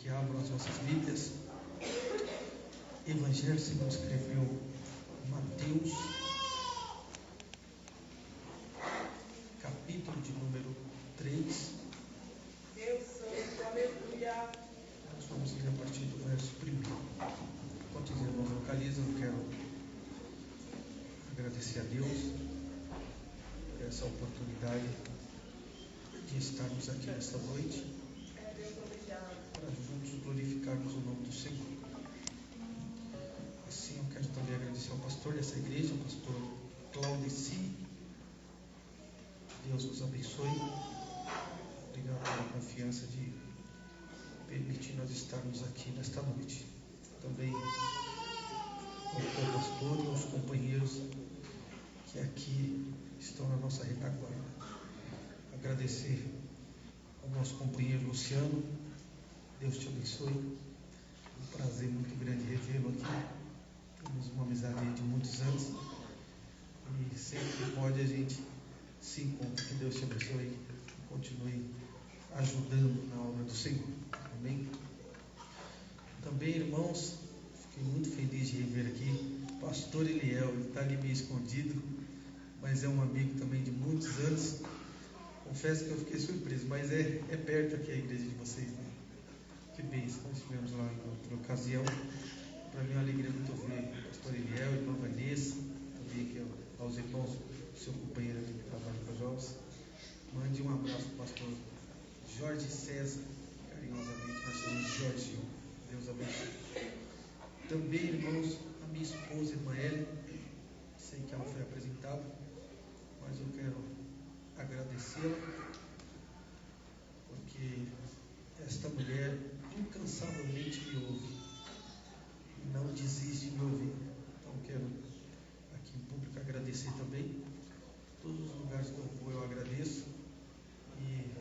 que abram as nossas Bíblias. Evangelho segundo escreveu Mateus, capítulo de número 3. Deus Santo, aleluia. Nós vamos ler a partir do verso 1. Enquanto os irmãos localizam, eu quero agradecer a Deus por essa oportunidade de estarmos aqui nesta noite, Deus, obrigado. para juntos glorificarmos o nome do Senhor. Assim, eu quero também agradecer ao pastor dessa igreja, o pastor Claudeci. Deus os abençoe. Obrigado pela confiança de permitir nós estarmos aqui nesta noite. Também ao pastor e aos companheiros que aqui estão na nossa retaguarda. Agradecer ao nosso companheiro Luciano. Deus te abençoe. Um prazer muito grande revê-lo aqui. Temos uma amizade de muitos anos e sempre que pode a gente se encontra. Que Deus te abençoe e continue ajudando na obra do Senhor. Amém? Também, irmãos, fiquei muito feliz de rever aqui o pastor Eliel. Ele está ali meio escondido, mas é um amigo também de muitos anos. Confesso que eu fiquei surpreso, mas é perto aqui a igreja de vocês, né? Que bênção, nós estivemos lá em outra ocasião. Para mim é uma alegria muito ver o pastor Eliel, a irmã Vanessa, também aqui aos irmãos, seu companheiro de trabalho com os jovens. Mande um abraço para o pastor Jorge César, carinhosamente nós chamamos de Jorginho. Deus abençoe. Também, irmãos, a minha esposa, irmã Ellen, sei que ela foi apresentada, mas eu quero agradecê-la, porque esta mulher incansavelmente me ouve e não desiste de me ouvir. Então quero aqui em público agradecer também. Todos os lugares que eu vou eu agradeço, e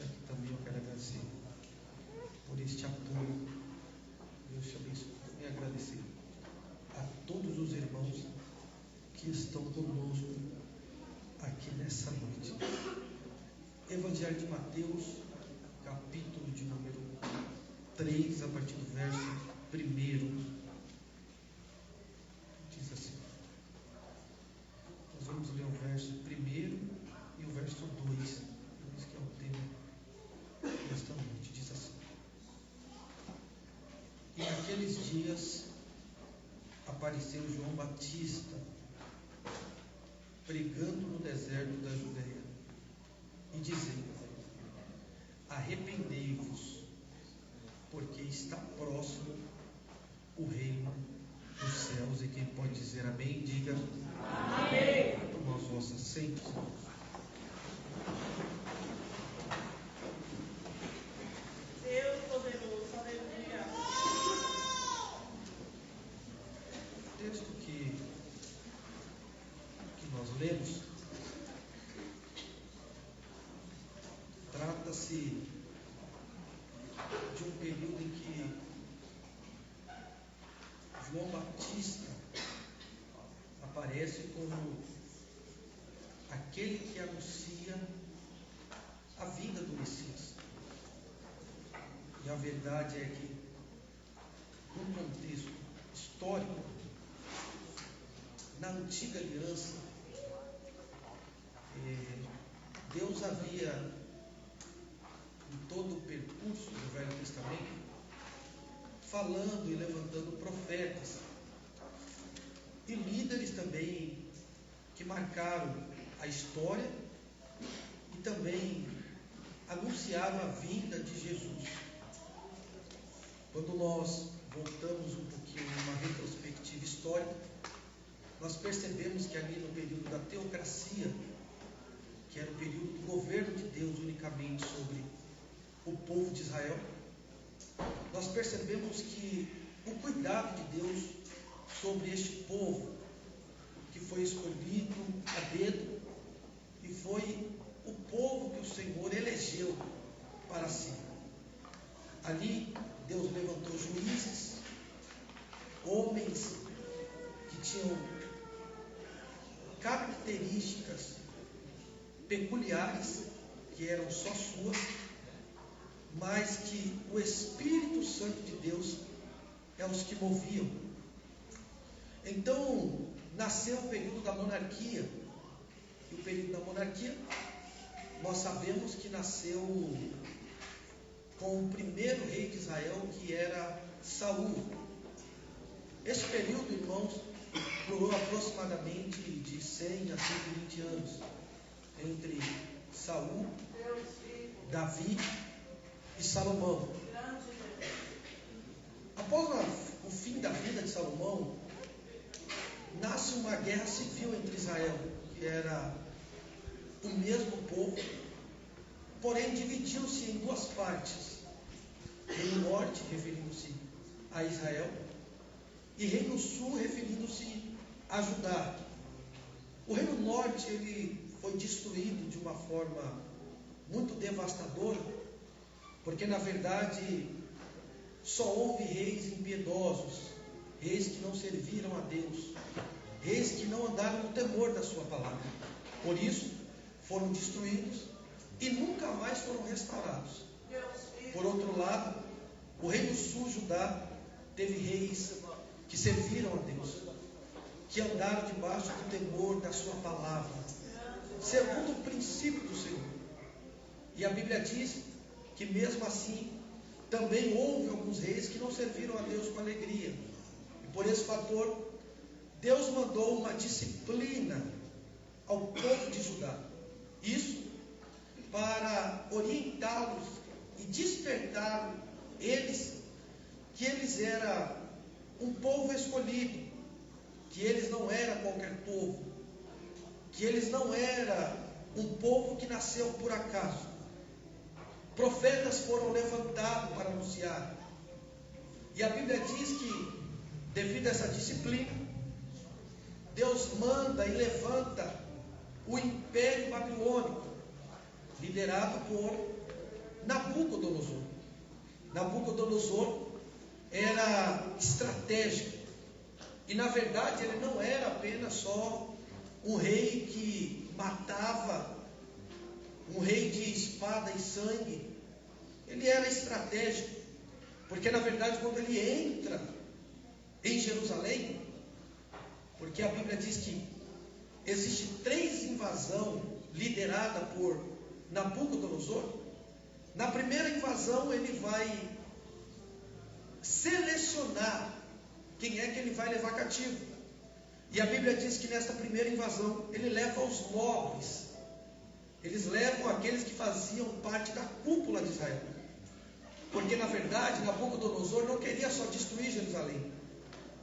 aqui também eu quero agradecer por este apoio. Deus te abençoe. Também agradecer a todos os irmãos que estão conosco aqui nessa noite. Evangelho de Mateus, capítulo de número 3, a partir do verso 1, diz assim. Nós vamos ler o verso 1 e o verso 2, esse que é o tema desta noite. Diz assim: E naqueles dias apareceu João Batista, pregando no deserto da Judeia, e dizendo: Arrependei-vos, porque está próximo o reino dos céus. E quem pode dizer amém, diga amém. Tomar os vossos assentos. Deus poderoso, aleluia. O texto que nós lemos trata-se de um período em que João Batista aparece como aquele que anuncia a vinda do Messias. E a verdade é que, num contexto histórico, na antiga aliança, Deus havia, em todo o percurso do Velho Testamento, falando e levantando profetas e líderes também que marcaram a história e também anunciaram a vinda de Jesus. Quando nós voltamos um pouquinho numa retrospectiva histórica, nós percebemos que ali no período da teocracia, que era o período do governo de Deus unicamente sobre o povo de Israel, nós percebemos que o cuidado de Deus sobre este povo, que foi escolhido a dedo, e foi o povo que o Senhor elegeu para si. Ali Deus levantou juízes, homens que tinham características peculiares, que eram só suas, mas que o Espírito Santo de Deus é os que moviam. Então, nasceu o período da monarquia. E o período da monarquia, nós sabemos que nasceu com o primeiro rei de Israel, que era Saul. Esse período, irmãos, durou aproximadamente de 100 a 120 anos, entre Saul, Davi e Salomão. Após o fim da vida de Salomão, nasce uma guerra civil entre Israel, que era o mesmo povo, porém dividiu-se em duas partes: Reino Norte, referindo-se a Israel, e Reino Sul, referindo-se a Judá. O Reino Norte ele foi destruído de uma forma muito devastadora, porque na verdade só houve reis impiedosos, reis que não serviram a Deus, reis que não andaram no temor da sua palavra. Por isso foram destruídos e nunca mais foram restaurados. Por outro lado, o Reino Sul, Judá, teve reis que serviram a Deus, que andaram debaixo do temor da sua palavra, segundo o princípio do Senhor. E a Bíblia diz que mesmo assim também houve alguns reis que não serviram a Deus com alegria. E por esse fator, Deus mandou uma disciplina ao povo de Judá. Isso para orientá-los e despertar eles, que eles eram um povo escolhido, que eles não eram qualquer povo, que eles não eram um povo que nasceu por acaso. Profetas foram levantados para anunciar. E a Bíblia diz que, devido a essa disciplina, Deus manda e levanta o Império Babilônico, liderado por Nabucodonosor. Nabucodonosor era estratégico. E na verdade ele não era apenas só um rei que matava, um rei de espada e sangue. Ele era estratégico, porque na verdade quando ele entra em Jerusalém, porque a Bíblia diz que existe 3 invasões lideradas por Nabucodonosor. Na primeira invasão ele vai selecionar quem é que ele vai levar cativo. E a Bíblia diz que nesta primeira invasão ele leva os nobres. Eles levam aqueles que faziam parte da cúpula de Israel. Porque na verdade Nabucodonosor não queria só destruir Jerusalém,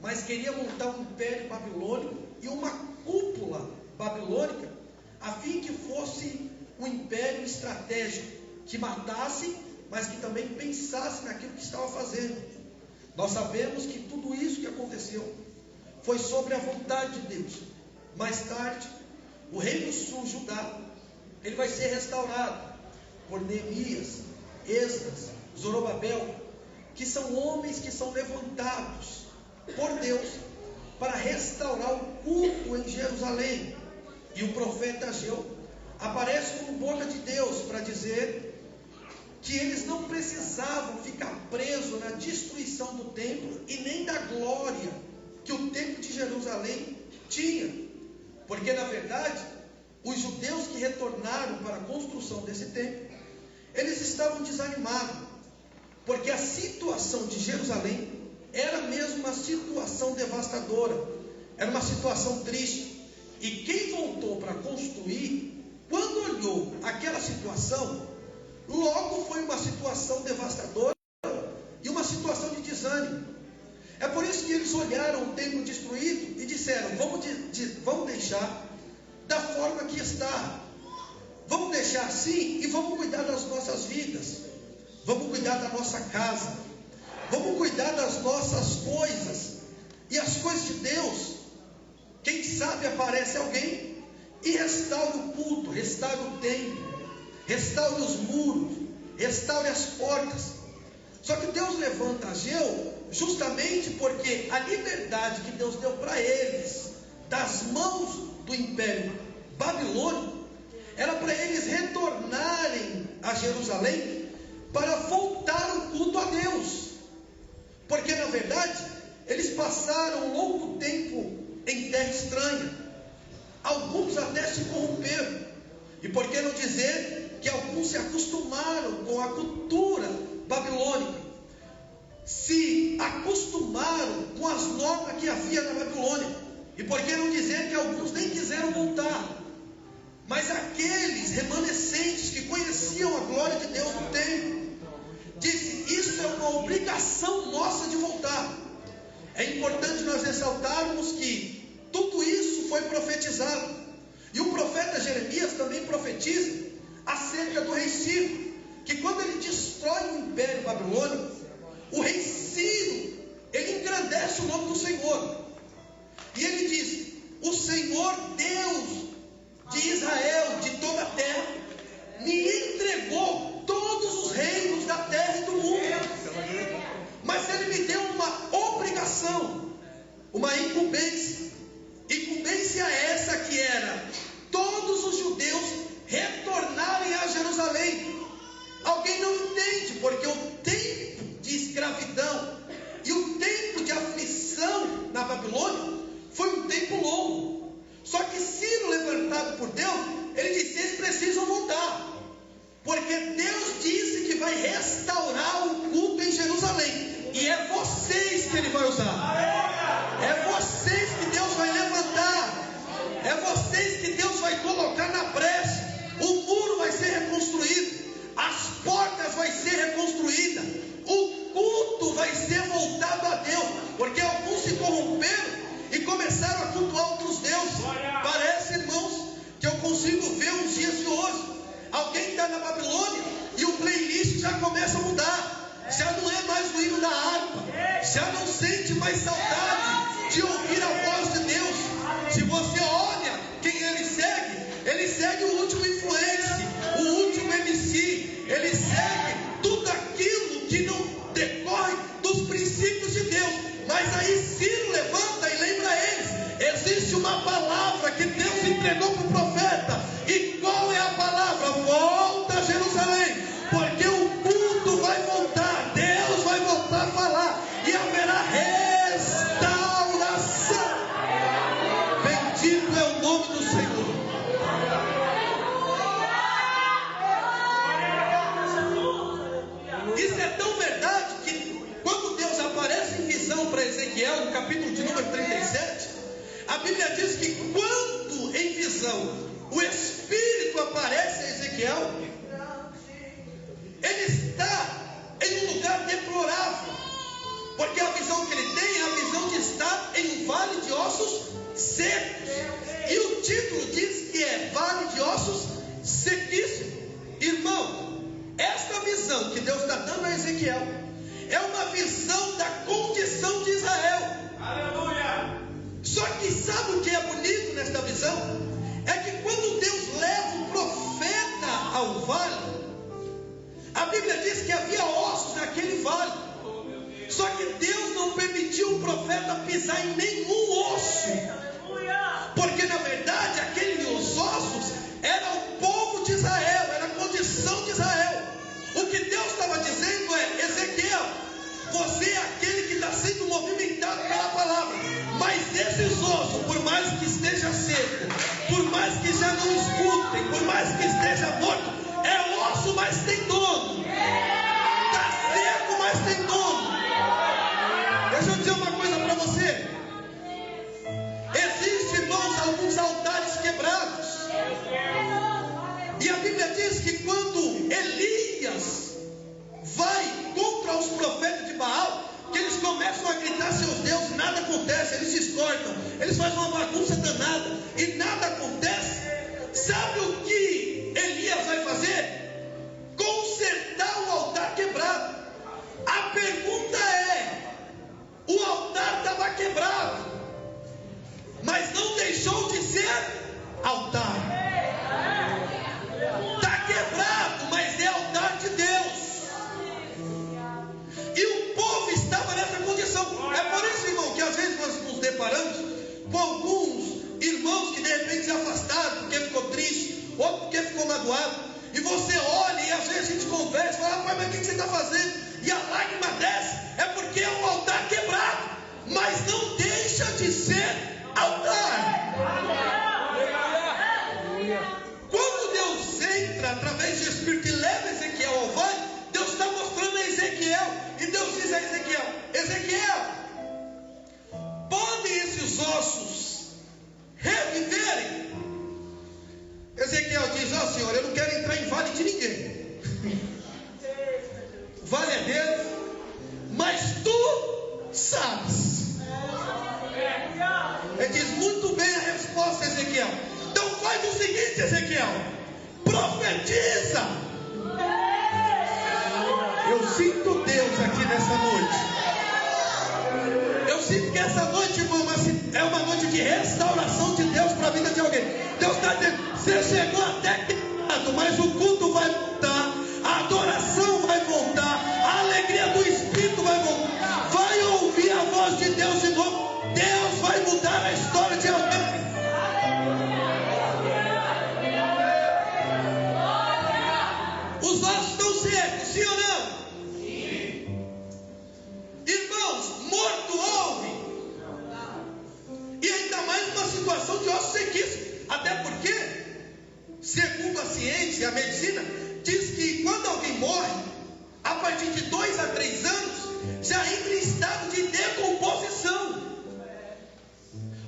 mas queria montar um império babilônico e uma cúpula babilônica, a fim que fosse um império estratégico, que matasse, mas que também pensasse naquilo que estava fazendo. Nós sabemos que tudo isso que aconteceu foi sobre a vontade de Deus. Mais tarde, o Reino Sul, Judá, ele vai ser restaurado por Neemias, Esdras, Zorobabel, que são homens que são levantados por Deus para restaurar o culto em Jerusalém. E o profeta Ageu aparece como boca de Deus para dizer que eles não precisavam ficar presos na destruição do templo e nem da glória que o templo de Jerusalém tinha, porque na verdade os judeus que retornaram para a construção desse templo, eles estavam desanimados, porque a situação de Jerusalém era mesmo uma situação devastadora, era uma situação triste. E quem voltou para construir, quando olhou aquela situação, logo foi uma situação devastadora e uma situação de desânimo. É por isso que eles olharam o templo destruído e disseram: vamos deixar da forma que está, vamos deixar assim e vamos cuidar das nossas vidas, vamos cuidar da nossa casa, vamos cuidar das nossas coisas. E as coisas de Deus, quem sabe aparece alguém e restaura o culto, restaura o templo, restaure os muros, restaure as portas. Só que Deus levanta Ageu justamente porque a liberdade que Deus deu para eles das mãos do império babilônico era para eles retornarem a Jerusalém para voltar o culto a Deus. Porque na verdade, eles passaram um longo tempo em terra estranha. Alguns até se corromperam. E por que não dizer que alguns se acostumaram com a cultura babilônica? Se acostumaram com as normas que havia na Babilônia. E por que não dizer que alguns nem quiseram voltar? Mas aqueles remanescentes que conheciam a glória de Deus no templo, disse: isso é uma obrigação nossa de voltar. É importante nós ressaltarmos que tudo isso foi profetizado. E o profeta Jeremias também profetiza acerca do rei Ciro, que quando ele destrói o império babilônico, o rei Ciro, ele engrandece o nome do Senhor. E ele diz: o Senhor Deus de Israel, de toda a terra, me entregou todos os reinos da terra e do mundo. Mas ele me deu uma obrigação, uma incumbência. Incumbência essa que era todos os judeus retornarem a Jerusalém. Alguém não entende, porque o tempo de escravidão e o tempo de aflição na Babilônia foi um tempo longo. Só que Ciro, levantado por Deus, ele disse: eles precisam voltar, porque Deus disse que vai restaurar o culto em Jerusalém. E é vocês que ele vai usar. É vocês que Deus vai levantar. É vocês que Deus vai colocar na brecha. O muro vai ser reconstruído. As portas vai ser reconstruída. O culto vai ser voltado a Deus. Porque alguns se corromperam e começaram a cultuar outros deuses. Parece, irmãos, que eu consigo ver os dias de hoje. Alguém está na Babilônia e o playlist já começa a mudar. Já não é mais o hino da harpa. Já não sente mais saudade de ouvir a voz de Deus. Se você olha quem ele segue o último influencer, o último MC. Ele segue tudo aquilo que não decorre dos princípios de Deus. Mas aí Ciro levanta e lembra eles: existe uma palavra que Deus entregou para o profeta. E qual é a palavra? Volta a Jerusalém, porque o culto vai voltar. Deus vai voltar a falar e haverá restauração. Bendito é o nome do Senhor. Isso é tão verdade que quando Deus aparece em visão para Ezequiel, no capítulo de número 37, a Bíblia diz que quando em visão o Espírito aparece a Ezequiel, ele está em um lugar deplorável, porque a visão que ele tem é a visão de estar em um vale de ossos secos. E o título diz que é vale de ossos sequíssimos. Irmão, esta visão que Deus está dando a Ezequiel é uma visão da condição de Israel. Aleluia! Só que sabe o que é bonito nesta visão? É que quando Deus leva o profeta ao vale, a Bíblia diz que havia ossos naquele vale. Só que Deus não permitiu o profeta pisar em nenhum osso. Porque na verdade aqueles ossos eram o povo de Israel, era a condição de Israel. O que Deus estava dizendo é: Ezequiel, você é aquele que está sendo movimentado pela palavra. Mas esses ossos, por mais que esteja seco, por mais que já não escutem, por mais que esteja morto, é osso, mas tem dono. Está seco, mas tem dono. Deixa eu dizer uma coisa para você. Existem, irmãos, alguns altares quebrados. E a Bíblia diz que quando Elias vai contra os profetas de Baal, que eles começam a gritar seus deuses, nada acontece, eles se discordam, eles fazem uma bagunça danada e nada acontece. Sabe o que Elias vai fazer? Consertar o altar quebrado. A pergunta é: o altar estava quebrado, mas não deixou de ser altar. Está quebrado, mas é altar de Deus. E o povo estava nessa condição. É por isso, irmão, que às vezes nós nos deparamos com alguns irmãos que de repente se afastaram porque ficou triste, outro porque ficou magoado. E você olha e às vezes a gente conversa e fala: rapaz, mas o que você profetiza. Eu sinto Deus aqui nessa noite. Eu sinto que essa noite, irmão, é uma noite de restauração de Deus para a vida de alguém. Deus está dizendo, você chegou até quebrado, mas o culto vai voltar, a adoração vai voltar, a alegria do Espírito vai voltar. Vai ouvir a voz de Deus de novo. Deus vai mudar a história de alguém. Os ossos estão secos, sim ou não? Sim. Irmãos, morto ouve. E ainda mais uma situação de ossos sequíssimos. Até porque, segundo a ciência e a medicina, diz que quando alguém morre, a partir de 2 a 3 anos, já entra em estado de decomposição.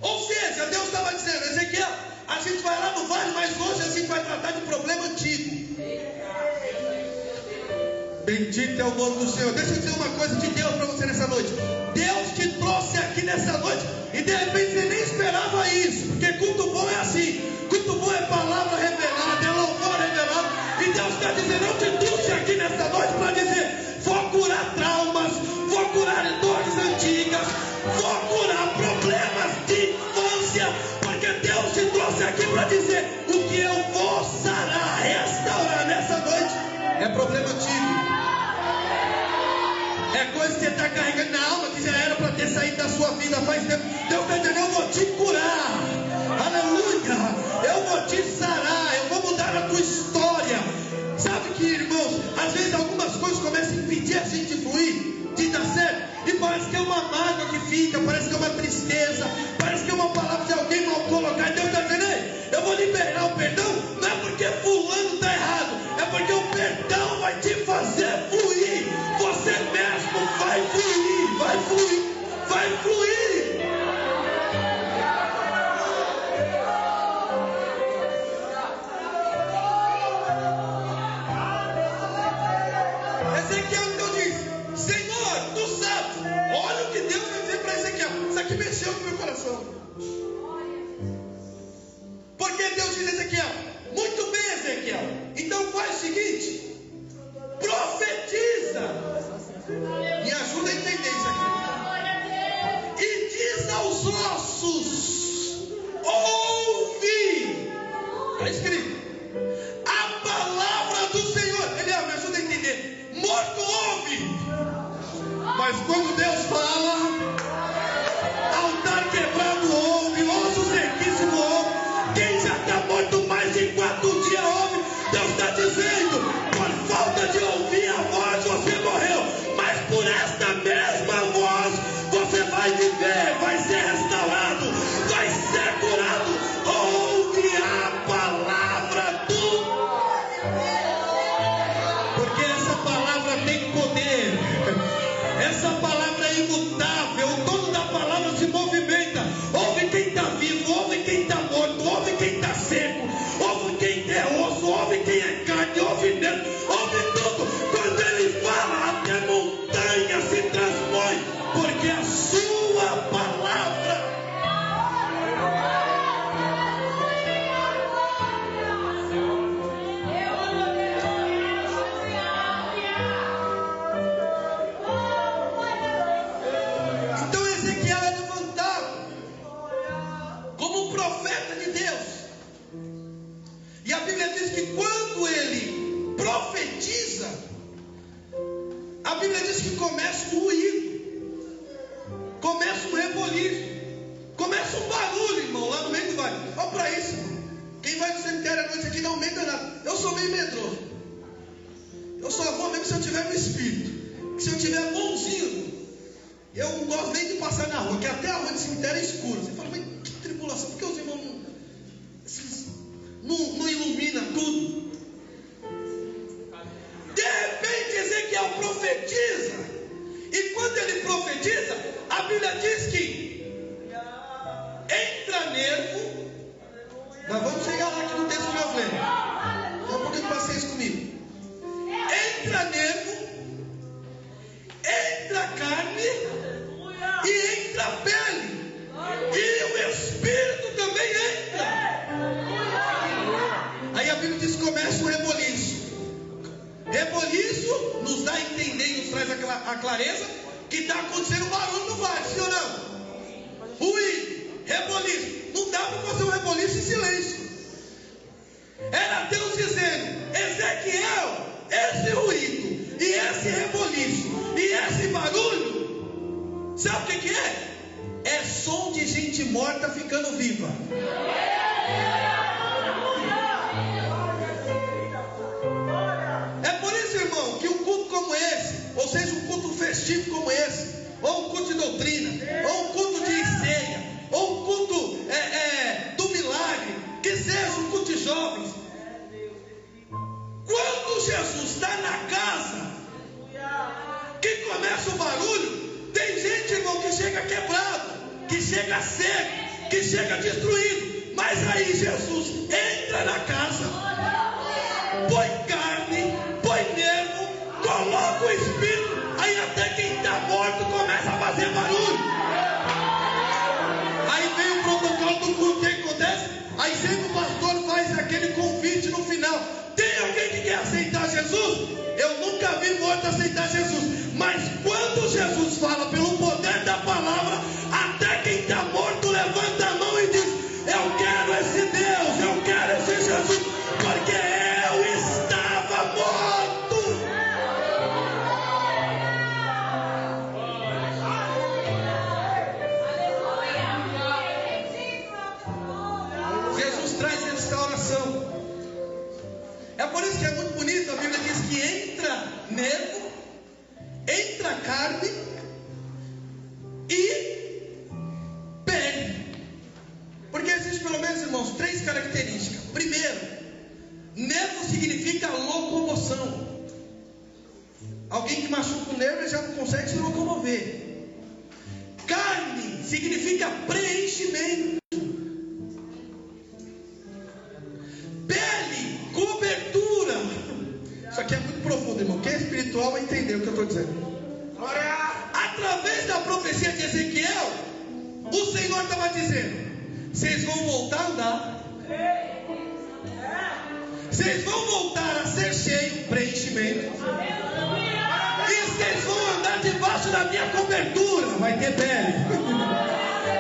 Ou seja, Deus estava dizendo, Ezequiel, a gente vai lá no vale, mas hoje a gente vai tratar de problema antigo. Bendito é o nome do Senhor. Deixa eu dizer uma coisa de Deus para você nessa noite. Deus te trouxe aqui nessa noite e de repente você nem esperava isso. Porque culto bom é assim. Culto bom é palavra revelada, é louvor revelado. E Deus está dizendo, eu te trouxe aqui nessa noite para dizer, vou curar traumas, vou curar dores antigas, vou curar problemas de infância. Porque Deus te trouxe aqui para dizer, o que eu vou sarar, restaurar nessa noite é problema antigo. É coisa que você está carregando na alma que já era para ter saído da sua vida faz tempo. Deus está dizendo, eu vou te curar. Aleluia. Eu vou te sarar. Eu vou mudar a tua história. Sabe que, irmãos, às vezes algumas coisas começam a impedir a gente de fluir, de dar certo. E parece que é uma mágoa que fica, parece que é uma tristeza, parece que é uma palavra de alguém mal colocada. Deus está dizendo, ei, eu vou liberar o perdão. Não é porque fulano está errado, é porque o perdão vai te fazer fluir. Você mesmo vai fluir, vai fluir, vai fluir. Ezequiel então diz, Senhor, tu sabes. Olha o que Deus vai dizer para Ezequiel. Isso aqui mexeu com o meu coração. Porque Deus diz a Ezequiel, muito bem, Ezequiel, então faz o seguinte, profetiza. Me ajuda a entender isso aqui. E diz aos ossos, ouve. Está escrito, a palavra do Senhor. Eliel, me ajuda a entender. Morto ouve. Mas quando Deus fala, altar quebrado ouve, osso sequíssimo ouve. Quem já está morto mais de 4 dias ouve. Deus está dizendo, por falta de ouvir a voz você morreu, mas por esta mesma voz você vai viver, vai ser restaurado, vai ser curado. Ouve a palavra do... Porque essa palavra tem poder. Essa palavra é imutável. O dono da palavra se movimenta. Ouve quem está vivo, ouve quem está morto, ouve quem está seco, ouve quem é osso, ouve quem é carne, ouve dentro, ouve tudo. Quando ele fala, até montanha se transpõe, porque a sua palavra... Então Ezequiel é levantado como um profeta de Deus. E a Bíblia diz que quando ele profetiza, a Bíblia diz que começa um ruído, começa um reboliço, começa um barulho, irmão, lá no meio do vale. Olha para isso, irmão. Quem vai no cemitério à noite aqui não aumenta nada. Eu sou meio medroso. Eu só vou mesmo se eu tiver no espírito. Se eu tiver bonzinho, eu não gosto nem de passar na rua, que até a rua de cemitério é escura. Você fala, mas que tribulação, por que os irmãos não iluminam tudo? De repente Ezequiel profetiza. E quando ele profetiza, a Bíblia diz que entra nervo. Nós vamos chegar lá aqui no texto que nós lemos. Daqui a pouco eu passei isso comigo. Entra nervo, entra carne e entra pele. E o Espírito também entra. Aí a Bíblia diz que começa o reboliço. reboliço nos dá a entender e nos traz a clareza que está acontecendo barulho no vale, sim ou não? Ruído, reboliço. Não dá para fazer um reboliço em silêncio. Era Deus dizendo: Ezequiel, esse ruído, e esse reboliço, e esse barulho, sabe o que é? É som de gente morta ficando viva. É por isso, irmão, que um culto como esse, ou seja, um culto festivo como esse, ou um culto de doutrina, ou um culto de ceia, ou um culto do milagre, que seja um culto de jovens, quando Jesus está na casa, que começa o barulho, tem gente, irmão, que chega quebrado, que chega seco, que chega destruído, mas aí Jesus entra na casa, põe carne, põe nervo, coloca o Espírito, aí até quem está morto começa a fazer barulho. Aí vem o protocolo do culto, o que acontece? Aí sempre o pastor faz aquele convite no final: tem alguém que quer aceitar Jesus? Eu nunca vi morto aceitar Jesus, mas quando Jesus fala pelo poder da palavra, até quem está morto levanta a mão e diz: eu quero esse Deus, eu quero esse Jesus, porque eu estava morto. Jesus traz restauração. É por isso que é muito bonito, a Bíblia diz que entra nervo, entra carne e pele. Porque existe pelo menos, irmãos, 3 características. Primeiro, nervo significa locomoção. Alguém que machuca o nervo já não consegue se locomover. Carne significa preenchimento. Pele, cobertura. Isso aqui é muito profundo, irmão. Quem é espiritual vai entender o que eu estou dizendo. Através da profecia de Ezequiel, o Senhor estava dizendo: vocês vão voltar a andar, vocês vão voltar a ser cheios, preenchimento, e vocês vão andar debaixo da minha cobertura. Vai ter pele.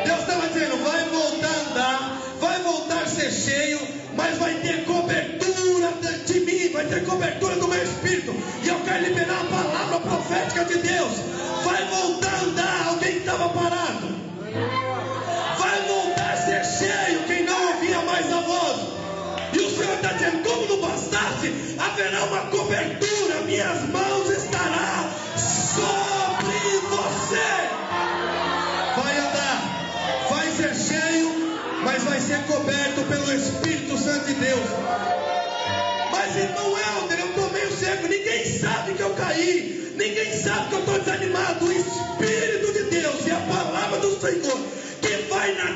Deus estava dizendo: vai voltar a andar, vai voltar a ser cheio, mas vai ter cobertura de mim, vai ter cobertura do meu Espírito. E eu quero liberar a palavra profética de Deus. Vai voltar a andar alguém que estava parado. Vai voltar a ser cheio quem não ouvia mais a voz. E o Senhor está dizendo: como não bastasse, haverá uma cobertura, minhas mãos estarão sobre você. Vai andar, vai ser cheio, mas vai ser coberto pelo Espírito Santo de Deus. Mas irmão Helder, eu estou meio cego, ninguém sabe que eu caí, ninguém sabe que eu estou desanimado. O Espírito de Deus e a palavra do Senhor, que vai na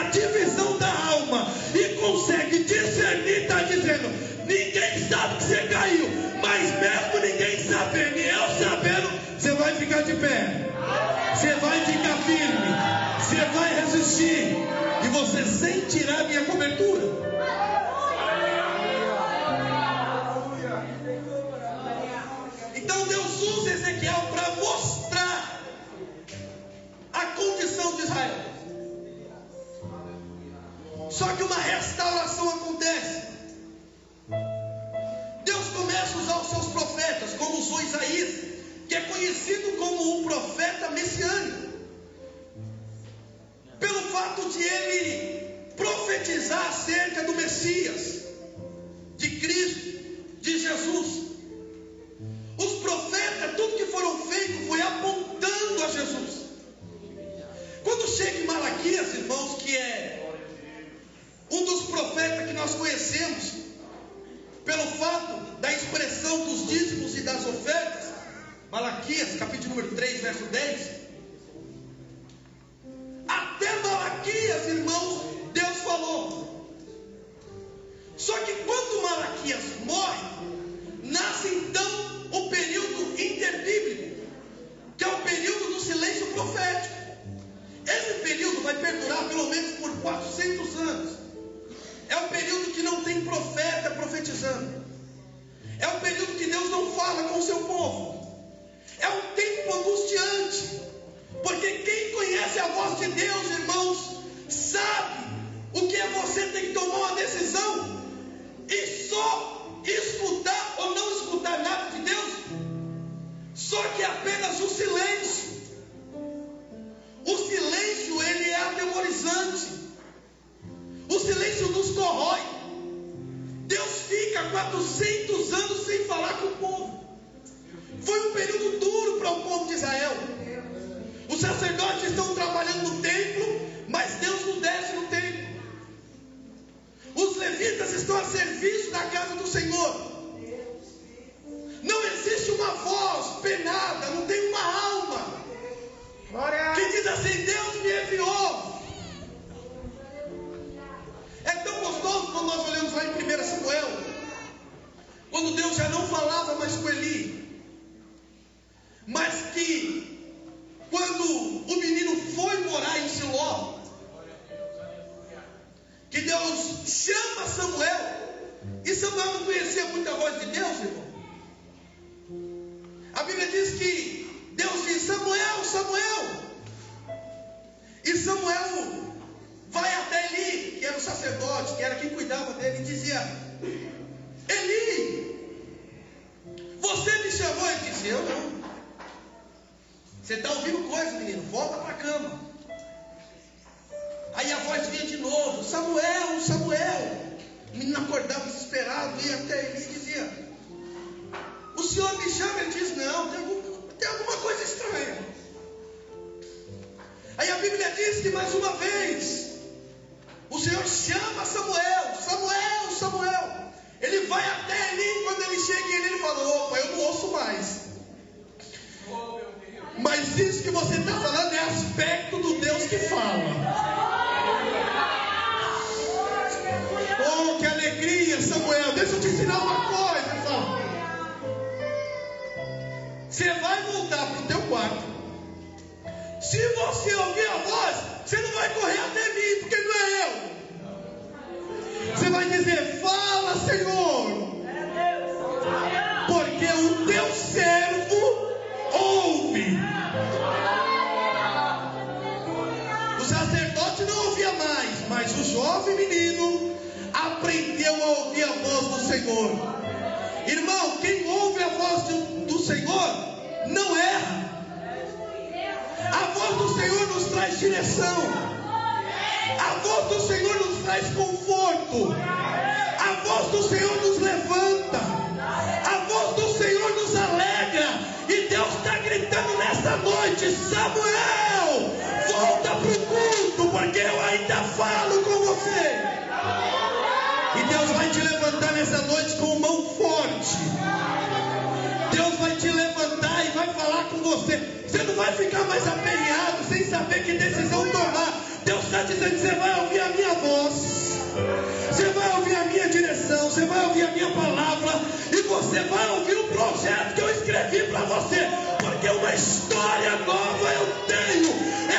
divisão da alma e consegue discernir, está dizendo: ninguém sabe que você caiu, mas mesmo ninguém sabendo e eu sabendo, você vai ficar de pé, você vai ficar firme, você vai resistir, e você sentirá a minha cobertura. Então Deus usa Ezequiel para mostrar a condição de Israel. Só que uma restauração acontece. Deus começa a usar os seus profetas, como usou Isaías, que é conhecido como um profeta messiânico, pelo fato de ele profetizar acerca do Messias, de Cristo, de Jesus. Os profetas, tudo que foram feitos foi apontando a Jesus. Quando chega em Malaquias, irmãos, que é um dos profetas que nós conhecemos pelo fato da expressão dos dízimos e das ofertas, Malaquias, capítulo número 3, verso 10. Até Malaquias, irmãos, Deus falou. Só que quando Malaquias morre, nasce então o período interbíblico, que é o período do silêncio profético. Esse período vai perdurar pelo menos por 400 anos. É um período que não tem profeta profetizando. É um período que Deus não fala com o seu povo. É um tempo angustiante. Porque quem conhece a voz de Deus, irmãos, sabe o que é você ter que tomar uma decisão e só escutar ou não escutar nada de Deus. Só que apenas o silêncio. O silêncio, ele é atemorizante. O silêncio nos corrói. Deus fica 400 anos sem falar com o povo. Foi um período duro para o povo de Israel. Os sacerdotes estão trabalhando no templo, mas Deus não desce no templo. Os levitas estão a serviço da casa do Senhor. Não existe uma voz penada, não tem uma alma que diz assim: Deus me enviou. É tão gostoso quando nós olhamos lá em 1 Samuel, quando Deus já não falava mais com Eli, mas que quando o menino foi morar em Siló, que Deus chama Samuel, e Samuel não conhecia muito a voz de Deus, irmão. A Bíblia diz que Deus diz: Samuel, Samuel. E Samuel vai até Eli, que era o sacerdote, que era quem cuidava dele, e dizia: Eli, você me chamou? Ele disse: eu não. Você está ouvindo coisa, menino? Volta para a cama. Aí a voz vinha de novo: Samuel, Samuel. O menino acordava desesperado, ia até Eli e dizia: o senhor me chama? Ele diz: não, tem alguma coisa estranha. Aí a Bíblia diz que mais uma vez o Senhor chama Samuel: Samuel, Samuel. Ele vai até Eli. Quando ele chega em Eli, ele fala: opa, eu não ouço mais. Mas isso que você está falando é aspecto do Deus que fala. Oh, que alegria, Samuel. Deixa eu te ensinar uma coisa. Ele fala: você vai voltar para o teu quarto. Se você ouvir a voz, você não vai correr até mim, porque não é eu. Você vai dizer: fala, Senhor, porque o teu servo ouve. O sacerdote não ouvia mais, mas o jovem menino aprendeu a ouvir a voz do Senhor. Irmão, quem ouve a voz do Senhor não erra. A voz do Senhor nos traz direção. A voz do Senhor nos traz conforto. A voz do Senhor nos levanta. A voz do Senhor nos alegra. E Deus está gritando nessa noite: Samuel, volta para o culto, porque eu ainda falo com você. E Deus vai te levantar nessa noite com mão forte. Deus vai te levantar e vai falar com você. Você não vai ficar mais aperreado, sem saber que decisão tomar. Deus está dizendo: você vai ouvir a minha voz, você vai ouvir a minha direção, você vai ouvir a minha palavra, e você vai ouvir o projeto que eu escrevi para você. Porque uma história nova eu tenho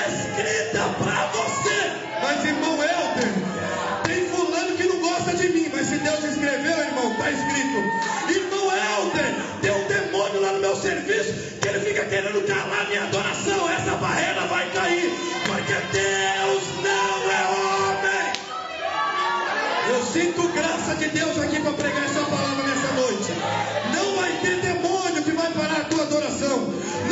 escrita para você. Mas, irmão Helder, tem fulano que não gosta de mim, mas se Deus escreveu, irmão, está escrito. Irmão Helder, tem um demônio lá no meu serviço que ele fica querendo calar minha adoração. Essa barreira vai cair, porque Deus não é homem. Eu sinto graça de Deus aqui para pregar essa palavra nessa noite. Não vai ter demônio que vai parar a tua adoração.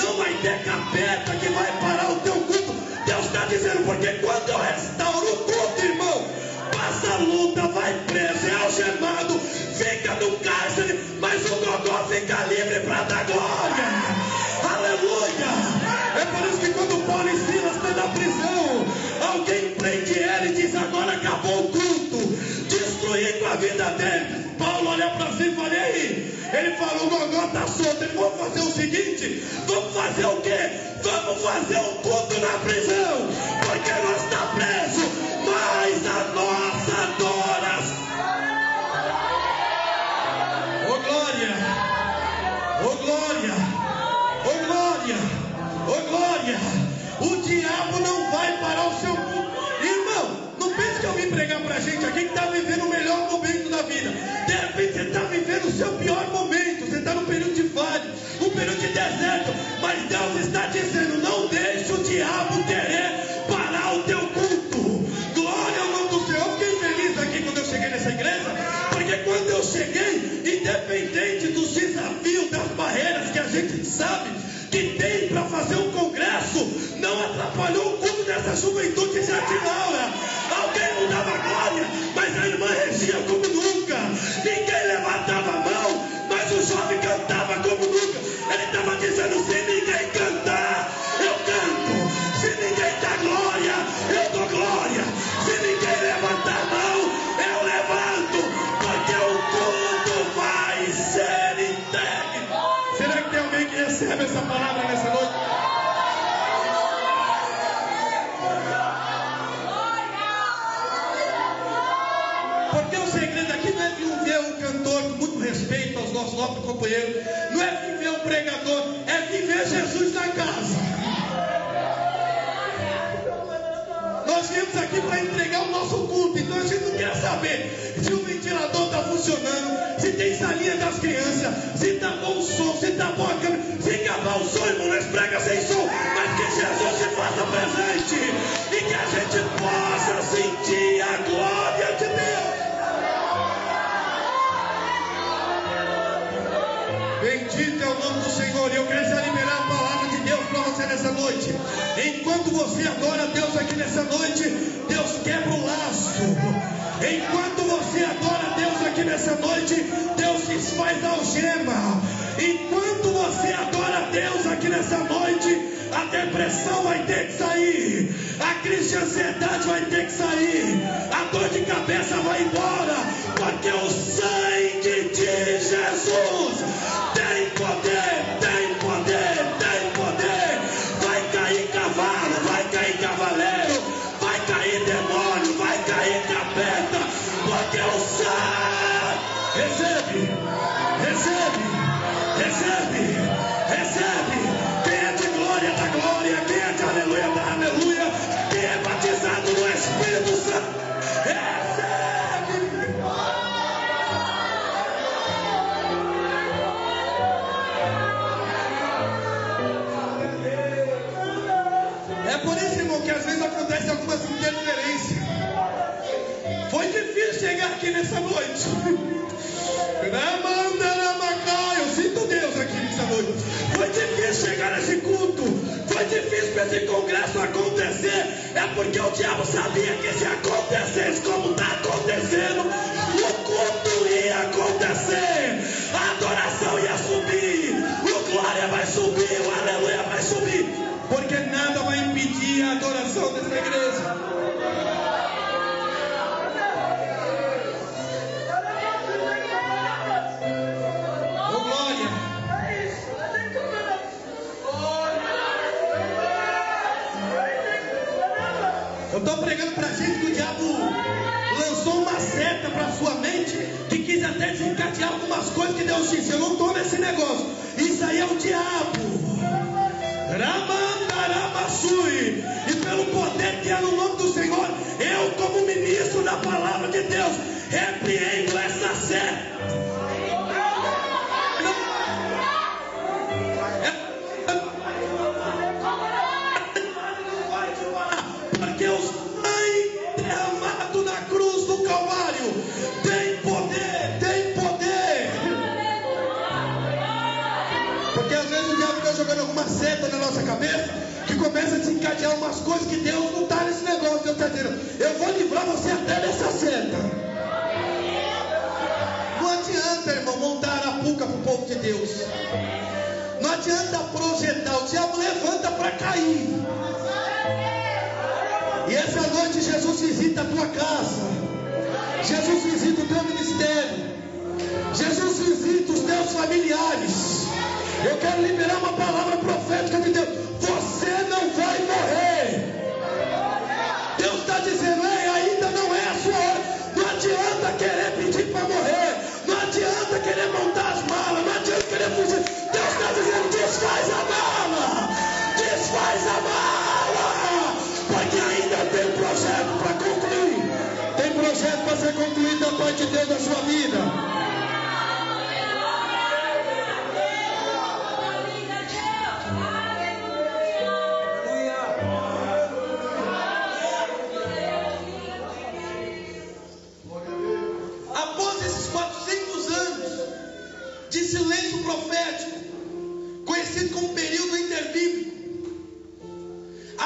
Não vai ter capeta que vai parar o teu culto. Deus está dizendo: porque quando eu restauro o culto, irmão, passa a luta, vai preso, é algemado, fica no cárcere, mas o Gogó fica livre para dar glória. Aleluia! É por isso que quando Paulo e Silas estão na prisão, alguém prende ele e diz: agora acabou o culto, destruir com a vida dele. Paulo olha para si e fala: e aí? Ele fala: o Gogó está solto. Ele: vamos fazer o seguinte, vamos fazer o quê? Vamos fazer um culto na prisão, porque nós está preso, mas a nossa adoração. Oh glória, oh glória, oh glória, oh glória. O diabo não vai parar o seu culto. Irmão, não pense que eu vim pregar pra gente aqui que está vivendo o melhor momento da vida. De repente você está vivendo o seu pior momento. deserto. Mas Deus está dizendo: não deixe o diabo querer parar o teu culto. Glória ao nome do Senhor. Eu fiquei feliz aqui quando eu cheguei nessa igreja, porque quando eu cheguei, independente dos desafios, das barreiras que a gente sabe que tem para fazer um congresso, não atrapalhou o culto dessa juventude jardinaura. Alguém não dava glória, mas a irmã regia como nunca. Ninguém levantava a mão, mas o jovem cantava como nunca. Ele estava dizendo: se ninguém cantar, eu canto. Se ninguém dá glória, eu dou glória. Se ninguém levantar a mão, eu levanto, porque o culto vai ser entregue. Será que tem alguém que recebe essa palavra nessa noite? Porque o segredo aqui não é viver o cantor, com muito respeito aos nossos nobres companheiros, não é viver o pregador, é viver Jesus na casa. Nós viemos aqui para entregar o nosso culto, então a gente não quer saber se o ventilador está funcionando, se tem salinha das crianças, se está bom o som, se está boa a câmera. Se acabar o som, irmão, nós prega sem som, mas que Jesus se faça presente e que a gente possa sentir a glória de Deus. Bendito é o nome do Senhor. E eu quero já liberar a palavra de Deus para você nessa noite. Enquanto você adora a Deus aqui nessa noite, Deus quebra o laço. Enquanto você adora a Deus aqui nessa noite, Deus desfaz a algema. Enquanto você adora a Deus aqui nessa noite, a depressão vai ter que sair, a crise de ansiedade vai ter que sair, a dor de cabeça vai embora, porque o sangue de Jesus tem poder, tem poder, tem poder. Vai cair cavalo, vai cair cavaleiro, vai cair demônio, vai cair capeta, porque o sangue recebe, recebe, recebe, recebe. Quem é de glória da glória, quem é de aleluia da aleluia, quem é batizado no Espírito Santo, recebe. É por isso, irmão, que às vezes acontece algumas interferências. Foi difícil chegar aqui nessa noite. Eu sinto Deus aqui nessa noite. Foi difícil chegar nesse culto. Foi difícil para esse congresso acontecer. É porque o diabo sabia que se acontecesse como está acontecendo, o culto ia acontecer, a adoração ia subir, o glória vai subir, o aleluia vai subir, porque nada vai impedir a adoração dessa igreja. Eu estou pregando para a gente que o diabo lançou uma seta para a sua mente, que quis até desencadear algumas coisas que Deus disse: eu não estou nesse negócio, isso aí é o diabo. Ramandarabassui. E pelo poder que é no nome do Senhor, eu como ministro da palavra de Deus, repreendo essa seta. Porque o sangue derramado na cruz do Calvário tem poder, tem poder. Porque às vezes o diabo fica jogando alguma seta na nossa cabeça, que começa a desencadear umas coisas que Deus não está nesse negócio. Deus está dizendo: eu vou livrar você até dessa seta. Não adianta, irmão, montar arapuca para o povo de Deus. Não adianta projetar. O diabo levanta para cair. E essa noite Jesus visita a tua casa, Jesus visita o teu ministério, Jesus visita os teus familiares. Eu quero liberar uma palavra profética de Deus: você não vai morrer. Deus está dizendo: ei, ainda não é a sua hora. Não adianta querer pedir para morrer, não adianta querer montar as malas, não adianta querer fugir. Deus está dizendo: desfaz a mala, desfaz a mala, porque ainda tem projeto para concluir, tem projeto para ser concluído da parte de Deus na sua vida.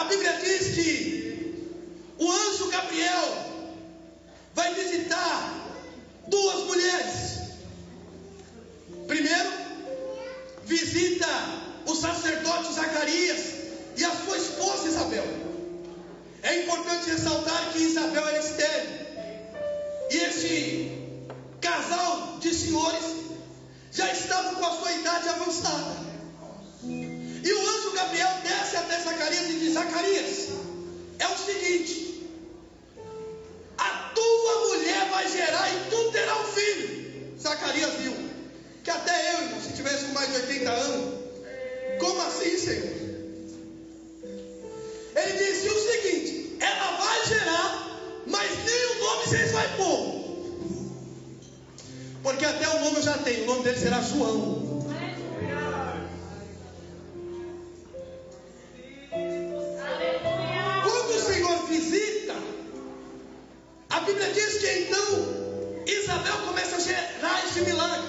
A Bíblia diz que o anjo Gabriel vai visitar duas mulheres. Primeiro, visita o sacerdote Zacarias e a sua esposa Isabel. É importante ressaltar que Isabel era estéril. E esse casal de senhores já estavam com a sua idade avançada. E o anjo Gabriel desce até Zacarias e diz: Zacarias, é o seguinte, a tua mulher vai gerar e tu terá um filho. Zacarias viu que até eu, irmão, se tivesse com mais de 80 anos, como assim, Senhor? Ele disse o seguinte: ela vai gerar, mas nem o nome vocês vão pôr. Porque até o nome eu já tenho, o nome dele será João. Quando o Senhor visita, a Bíblia diz que então Isabel começa a gerar esse milagre.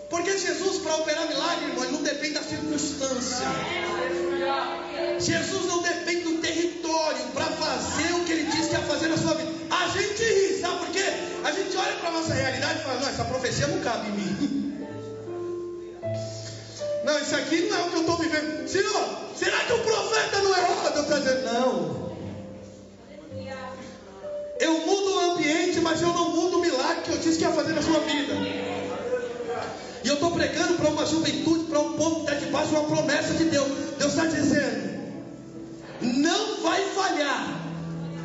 Porque Jesus, para operar milagre, irmão, ele não depende da circunstância. Jesus não depende do território para fazer o que ele disse que ia fazer na sua vida. A gente ri, sabe por quê? A gente olha para a nossa realidade e fala: não, essa profecia não cabe em mim. Não, isso aqui não é o que eu estou vivendo. Senhor, será que o profeta não errou? Eu estou dizendo: não. Eu mudo o ambiente, mas eu não mudo o milagre que eu disse que ia fazer na sua vida. E eu estou pregando para uma juventude, para um povo que está debaixo de uma promessa de Deus. Deus está dizendo: não vai falhar.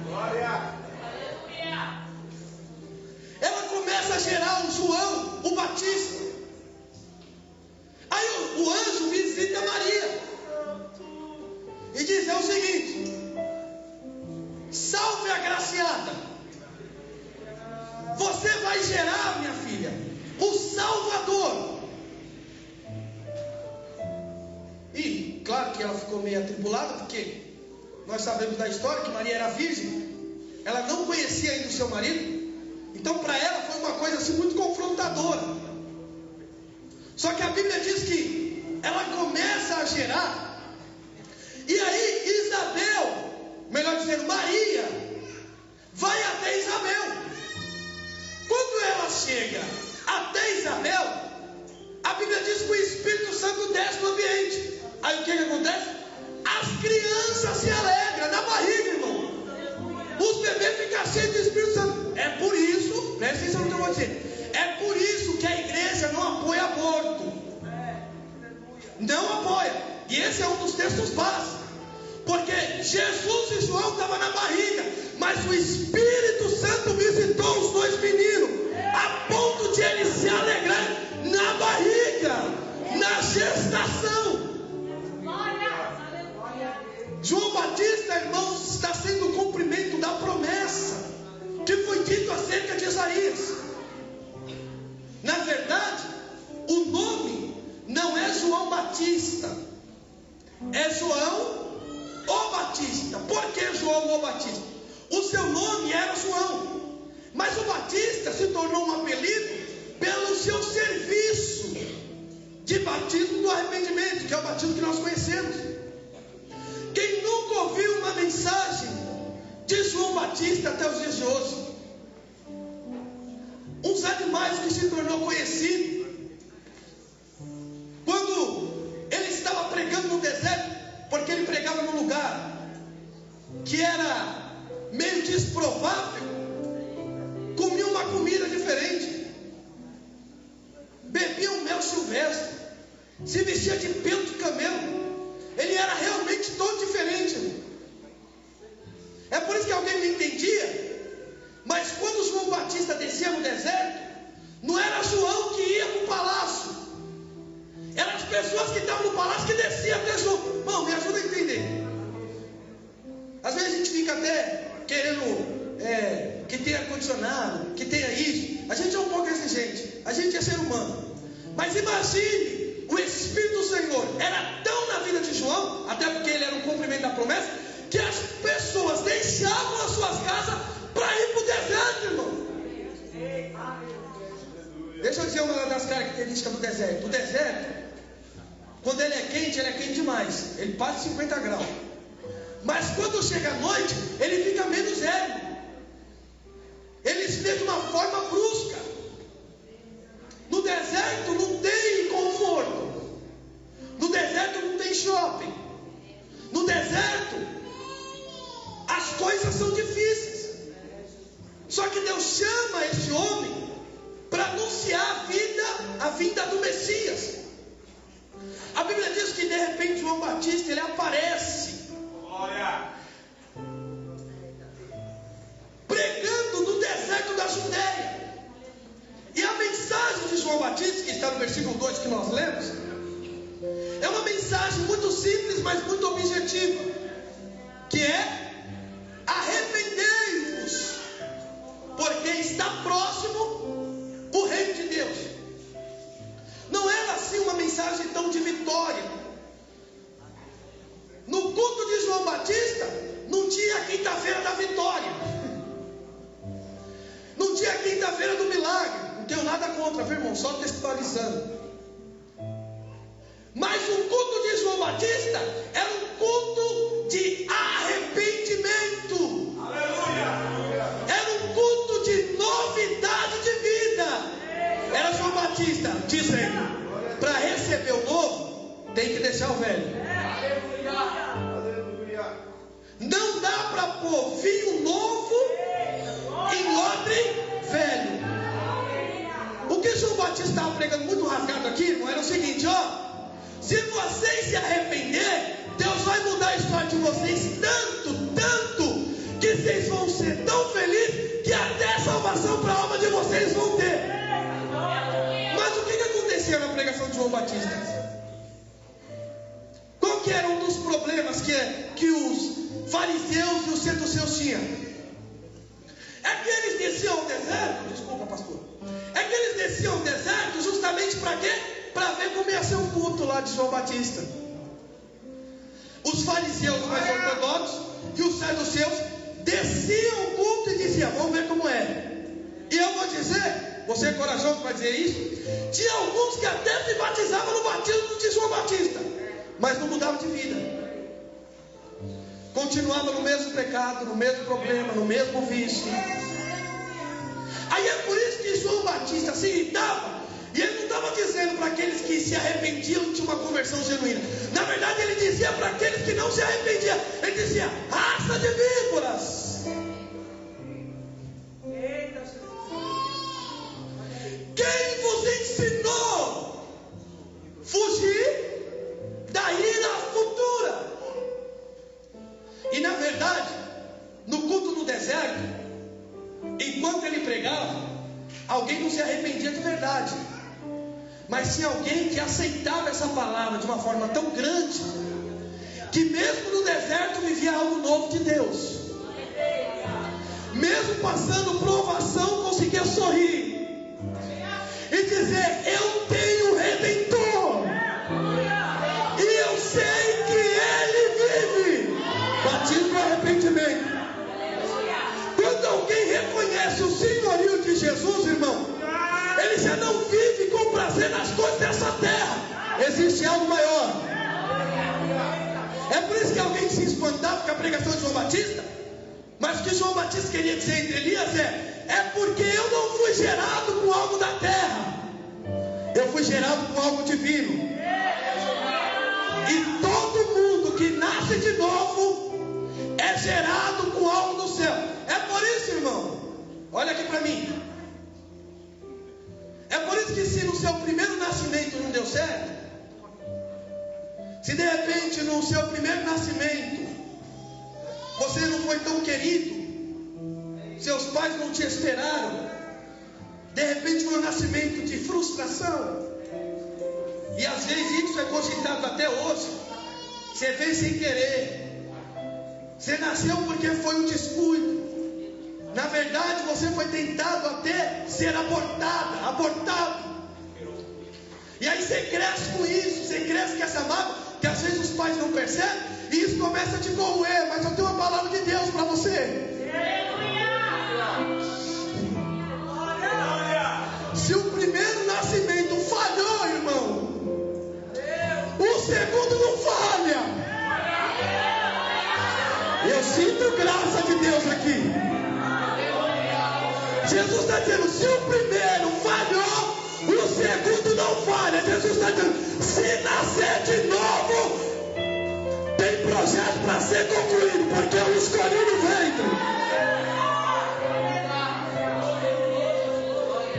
Glória. Ela começa a gerar o João, o Batista. Aí o anjo visita Maria e diz: é o seguinte, salve agraciada, você vai gerar, minha filha, o Salvador. E claro que ela ficou meio atribulada, porque nós sabemos da história que Maria era virgem, ela não conhecia ainda o seu marido. Então para ela foi uma coisa assim muito confrontadora. Só que a Bíblia diz que ela começa a gerar, e aí Isabel, melhor dizendo, Maria, vai até Isabel. Quando ela chega até Isabel, a Bíblia diz que o Espírito Santo desce no ambiente. Aí o que acontece? As crianças se alegram na barriga, irmão. Os bebês ficam cheios de Espírito Santo. É por isso, presta atenção no que eu vou dizer, é por isso que a igreja não apoia aborto. Não apoia. E esse é um dos textos básicos. Porque Jesus e João estavam na barriga, mas o Espírito Santo visitou os dois meninos, a ponto de eles se alegrarem na barriga, na gestação. João Batista, irmãos, está sendo o cumprimento da promessa que foi dito acerca de Isaías. Na verdade, o nome não é João Batista, é João o Batista. Por que João o Batista? O seu nome era João, mas o Batista se tornou um apelido pelo seu serviço de batismo do arrependimento, que é o batismo que nós conhecemos. Quem nunca ouviu uma mensagem de João Batista até os dias de hoje? Um dos animais que se tornou conhecido quando ele estava pregando no deserto, porque ele pregava num lugar que era meio desprovável, comia uma comida diferente, bebia um mel silvestre, se vestia de pelo de camelo. Ele era realmente todo diferente. É por isso que alguém não entendia. Mas quando João Batista descia no deserto, não era João que ia para o palácio, eram as pessoas que estavam no palácio que desciam até João. Irmão, me ajuda a entender. Às vezes a gente fica até querendo que tenha ar-condicionado, que tenha isso. A gente é um pouco exigente, a gente é ser humano. Mas imagine, o Espírito do Senhor era tão na vida de João, até porque ele era um cumprimento da promessa, que as pessoas deixavam as suas casas para ir para o deserto, irmão. Deixa eu dizer uma das características do deserto. O deserto, quando ele é quente demais. Ele passa de 50 graus. Mas quando chega a noite, ele fica menos velho. Ele se vê de uma forma brusca. No deserto não tem conforto. No deserto não tem shopping. No deserto as coisas são difíceis. Só que Deus chama esse homem para anunciar a vinda do Messias. A Bíblia diz que de repente João Batista ele aparece pregando no deserto da Judéia. E a mensagem de João Batista, que está no versículo 2 que nós lemos, é uma mensagem muito simples, mas muito objetiva, que é: arrependei-vos, porque está próximo o reino de Deus. Não era assim uma mensagem tão de vitória. No culto de João Batista não tinha a quinta-feira da vitória, não tinha a quinta-feira do milagre. Não tenho nada contra, meu irmão, só textualizando. Mas o culto de João Batista era um culto de arrependimento. Aleluia! Era um culto de novidade de vida. Era João Batista dizendo: para receber o novo, tem que deixar o velho. Não dá para pôr vinho novo em odre velho. O que João Batista estava pregando muito rasgado aqui, irmão, era o seguinte: se vocês se arrepender, Deus vai mudar a história de vocês tanto, que vocês vão ser tão felizes que até salvação para a alma de vocês vão ter. Mas o que acontecia na pregação de João Batista? Qual que era um dos problemas que os fariseus e os saduceus tinham? É que eles desciam ao deserto, desculpa pastor, é que eles desciam ao deserto justamente para quê? Para ver como ia ser o culto lá de João Batista. Os fariseus mais ortodoxos e os saduceus desciam o culto e diziam: vamos ver como é. E eu vou dizer, você é corajoso para dizer isso, tinha alguns que até se batizavam no batismo de João Batista, mas não mudavam de vida, continuavam no mesmo pecado, no mesmo problema, no mesmo vício. Aí é por isso que João Batista se irritava. E ele não estava dizendo para aqueles que se arrependiam de uma conversão genuína. Na verdade ele dizia para aqueles que não se arrependiam. Ele dizia: raça de víboras, quem vos ensinou fugir da ira futura? E na verdade, no culto no deserto, enquanto ele pregava, alguém não se arrependia de verdade, mas tinha alguém que aceitava essa palavra de uma forma tão grande, que mesmo no deserto vivia algo novo de Deus. Mesmo passando provação, conseguia sorrir e dizer: eu tenho um Redentor, e eu sei que Ele vive. Batismo e arrependimento. Quando alguém reconhece o senhorio de Jesus, irmão, ele já não vive com prazer nas coisas dessa terra. Existe algo maior. É por isso que alguém se espantava com a pregação de João Batista. Mas o que João Batista queria dizer entre Elias é porque eu não fui gerado com algo da terra, eu fui gerado com algo divino. E todo mundo que nasce de novo é gerado com algo do céu. É por isso, irmão, olha aqui para mim. É por isso que se no seu primeiro nascimento não deu certo, se de repente no seu primeiro nascimento você não foi tão querido, seus pais não te esperaram, de repente foi um nascimento de frustração, e às vezes isso é cogitado até hoje. Você veio sem querer, você nasceu porque foi um descuido. Na verdade você foi tentado até ser abortado. E aí você cresce com isso, você cresce com essa mágoa, que às vezes os pais não percebem, e isso começa a te corroer. Mas eu tenho uma palavra de Deus para você. Se o primeiro nascimento falhou, irmão, o segundo não falha. Eu sinto graça de Deus aqui. Jesus está dizendo, se o primeiro falhou, o segundo não falha. Jesus está dizendo, se nascer de novo, tem projeto para ser concluído, porque eu escolhi no ventre.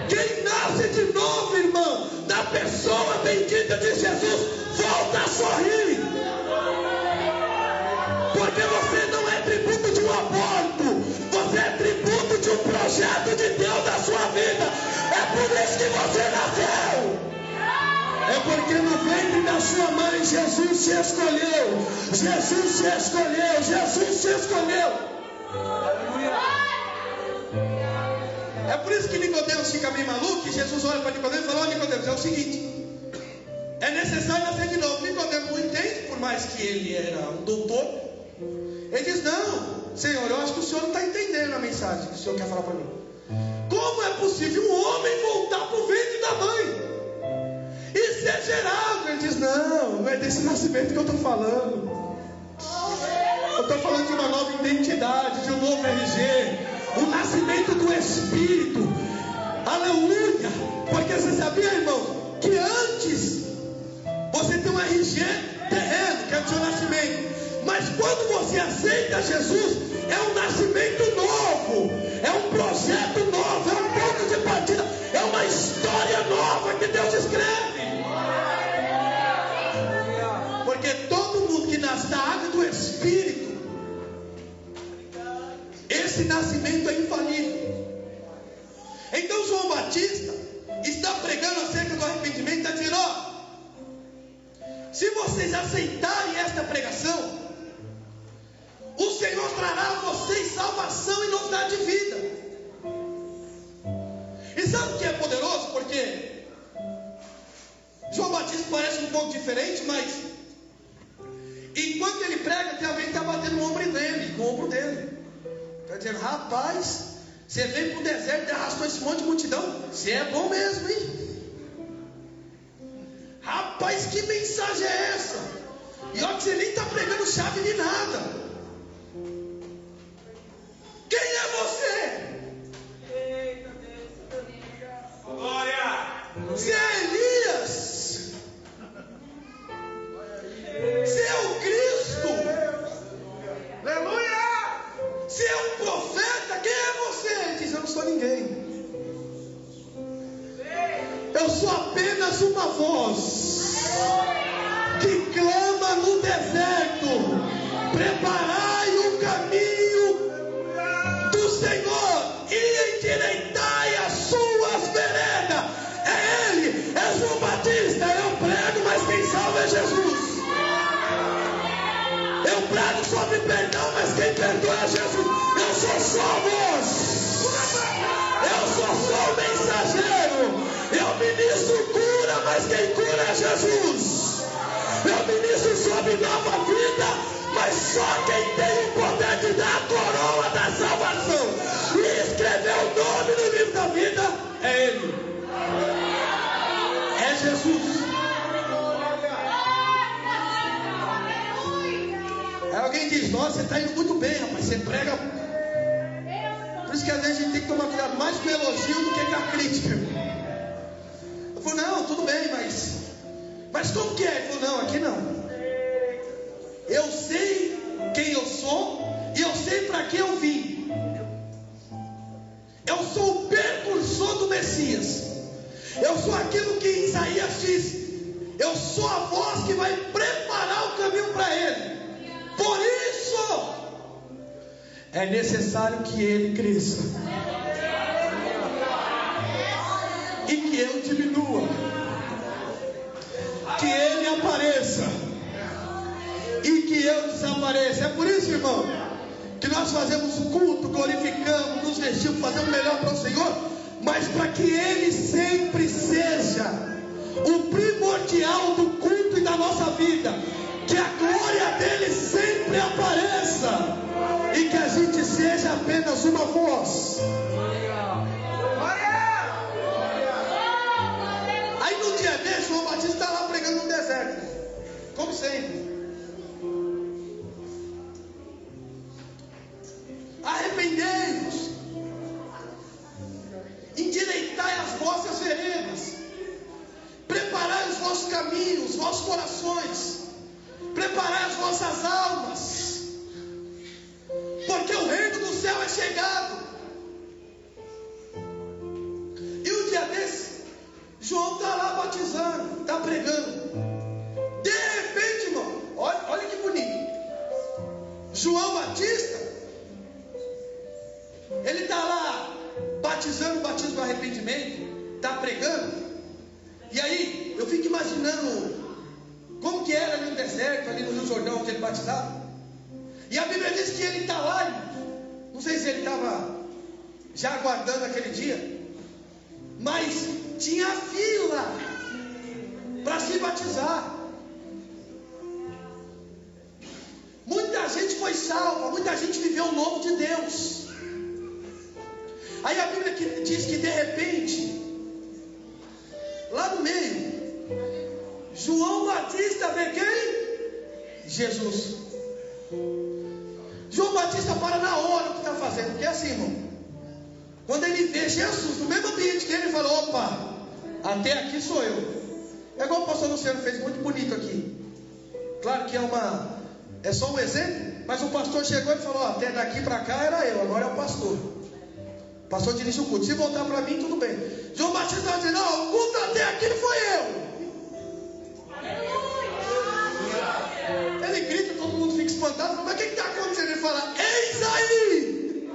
Quem nasce de novo, irmão, da pessoa bendita de Jesus, volta a sorrir. Porque você não é tributo de um aborto, você é tributo de um projeto de Deus na sua vida. É por isso que você nasceu. É porque no ventre da sua mãe Jesus te escolheu. Jesus te escolheu. Jesus te escolheu. É por isso que Nicodemos fica bem maluco. E Jesus olha para Nicodemos e fala: ó, Nicodemos, é o seguinte, é necessário nascer de novo. Nicodemos não entende, por mais que ele era um doutor. Ele diz: não, Senhor, eu acho que o Senhor não está entendendo a mensagem que o Senhor quer falar para mim. Como é possível um homem voltar para o ventre da mãe e ser gerado? Ele diz: não é desse nascimento que eu estou falando. Eu estou falando de uma nova identidade, de um novo RG, o nascimento do Espírito. Aleluia! Porque você sabia, irmão, que antes você tem um RG terreno, que é o seu nascimento. Mas quando você aceita Jesus, é um nascimento novo, é um projeto novo, é um ponto de partida, é uma história nova que Deus escreve. Porque todo mundo que nasce da água do Espírito, esse nascimento é infalível. Então João Batista está pregando acerca do arrependimento, está dizendo: ó, se vocês aceitarem esta pregação, o Senhor trará a vocês salvação e novidade de vida. E sabe o que é poderoso? Porque João Batista parece um pouco diferente, mas enquanto ele prega, tem alguém que está batendo no ombro dele, está dizendo: rapaz, você veio para o deserto e arrastou esse monte de multidão, você é bom mesmo, hein? Rapaz, que mensagem é essa? E olha que você nem está pregando chave de nada. Quem é você? Eita Deus. Glória! Você é Elias? Você é o Cristo? Aleluia! Você é um profeta? Quem é você? Ele diz: eu não sou ninguém. Eu sou apenas uma voz que clama no deserto: preparai o caminho do Senhor e endireitai as suas veredas. É Ele, é João Batista. Eu prego, mas quem salva é Jesus. Eu prego sobre perdão, mas quem perdoa é Jesus. Eu sou só a voz. Eu sou só o mensageiro. Eu ministro cura, mas quem cura é Jesus. Eu ministro sobre nova vida, mas só quem tem o poder de dar a coroa da salvação e escrever o nome no livro da vida é Ele. É Jesus. Aí alguém diz: nossa, você está indo muito bem, rapaz, você prega. Por isso que às vezes a gente tem que tomar cuidado mais com o elogio do que com a crítica. Eu falo: não, tudo bem, mas como que é? Ele falou: não, aqui não. Eu sei quem eu sou e eu sei para que eu vim. Eu sou o precursor do Messias. Eu sou aquilo que Isaías diz: eu sou a voz que vai preparar o caminho para Ele. Por isso é necessário que Ele cresça e que eu diminua, que Ele apareça e que eu desapareça. É por isso, irmão, que nós fazemos o culto, glorificamos, nos vestimos, fazemos melhor para o Senhor, mas para que Ele sempre seja o primordial do culto e da nossa vida, que a glória dele sempre apareça e que a gente seja apenas uma voz. Aí no dia desse, João Batista está lá pregando no deserto, como sempre. chegado. E um dia desse, João está lá batizando, está pregando. De repente, irmão, olha que bonito. João Batista, ele está lá batizando, batismo do arrependimento, está pregando. E aí, eu fico imaginando como que era ali no deserto, ali no Rio Jordão, onde ele batizava. E a Bíblia diz que ele está lá, irmão. Não sei se ele estava já aguardando aquele dia, mas tinha fila para se batizar. Muita gente foi salva, muita gente viveu o novo de Deus. Aí a Bíblia diz que de repente, lá no meio, João Batista vê quem? Jesus. João Batista para na hora o que está fazendo, porque é assim, irmão, quando ele vê Jesus no mesmo ambiente que ele, falou: opa, até aqui sou eu. É igual o pastor Luciano fez muito bonito aqui. Claro que é só um exemplo, mas o pastor chegou e falou: até daqui para cá era eu, agora é o pastor. O pastor dirige o culto. Se voltar para mim, tudo bem. João Batista estava dizendo: não, o culto até aqui foi eu. Ele grita, todo mundo fica espantado. Mas o que está acontecendo? Ele fala: eis aí!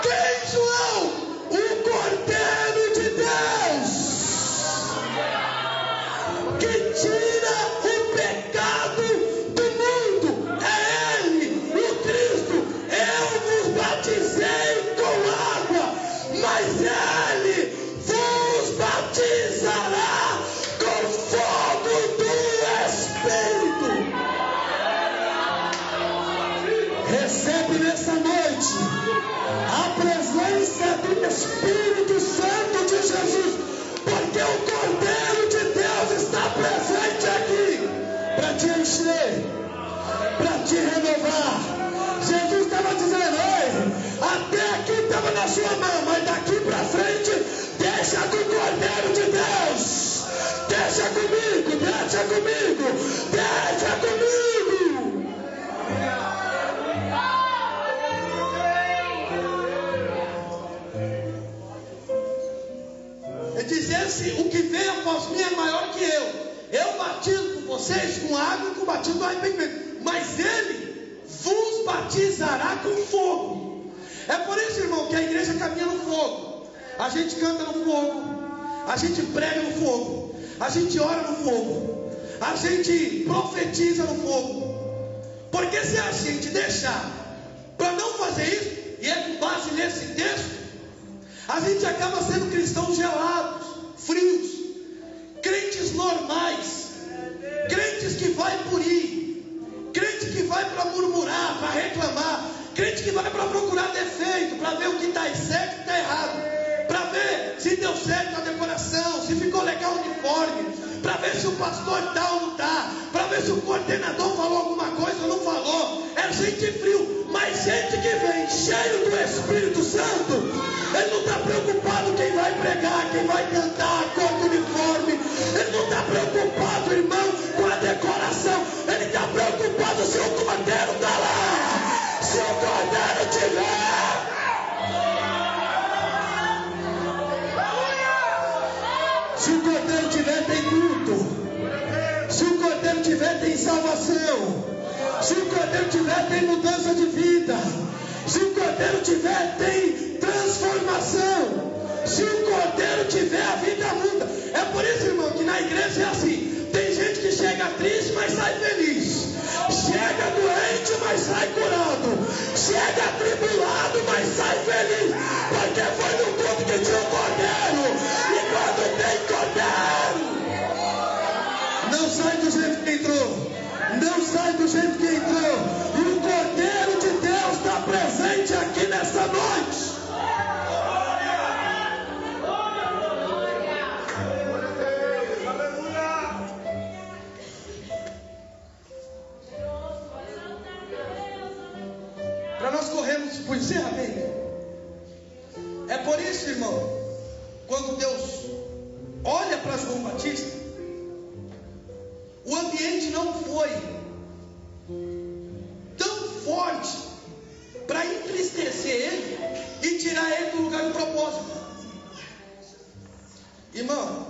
Quem, João? O Cordeiro de Deus, que tira o pecado do mundo. É Ele, o Cristo. Eu vos batizei com água, mas Ele vos batizará com fogo do Espírito. Recebe nessa noite a presença do Espírito Santo de Jesus, porque o Cordeiro de Deus está presente aqui para te encher, para te renovar. Jesus estava dizendo: ei, até aqui estava na sua mão, mas daqui para frente, deixa com o Cordeiro de Deus. Deixa comigo, deixa comigo, deixa comigo. Ele diz: esse, o que vem após mim é maior que eu. Eu batizo com vocês com água e com batismo do arrependimento, mas Ele vos batizará com fogo. É por isso, irmão, que a igreja caminha no fogo. A gente canta no fogo, a gente prega no fogo, a gente ora no fogo, a gente profetiza no fogo. Porque se a gente deixar para não fazer isso, e é com base nesse texto, a gente acaba sendo cristãos gelados, frios, crentes normais, crentes que vai por ir, crente que vai para murmurar, para reclamar, crente que vai para procurar defeito, para ver o que está certo e o que está errado, para ver se deu certo a decoração, se ficou legal o uniforme, para ver se o pastor está ou não está, para ver se o coordenador falou alguma coisa ou não falou. É gente frio, mas gente que vem cheio do Espírito Santo. Ele não está preocupado quem vai pregar, quem vai cantar, a cor do uniforme. Ele não está preocupado, irmão, com a decoração. Ele está preocupado se o Cordeiro está lá, se o Cordeiro estiver. Se o Cordeiro tiver, tem culto. Se o Cordeiro tiver, tem salvação. Se o Cordeiro tiver, tem mudança de vida. Se o Cordeiro tiver, tem transformação. Se o Cordeiro tiver, a vida muda. É por isso, irmão, que na igreja é assim. Tem gente que chega triste, mas sai feliz. Chega doente, mas sai curado. Chega atribulado, mas sai feliz. Porque foi no culto que tinha o Cordeiro. E quando tem Cordeiro, não sai do jeito que entrou. Não sai do jeito que entrou. E o Cordeiro de Deus está presente aqui nessa noite. Para nós corrermos para o encerramento. É por isso, irmão, quando Deus olha para João Batista, o ambiente não foi tão forte para intrigar estabelecer ele e tirar ele do lugar do propósito. Irmão,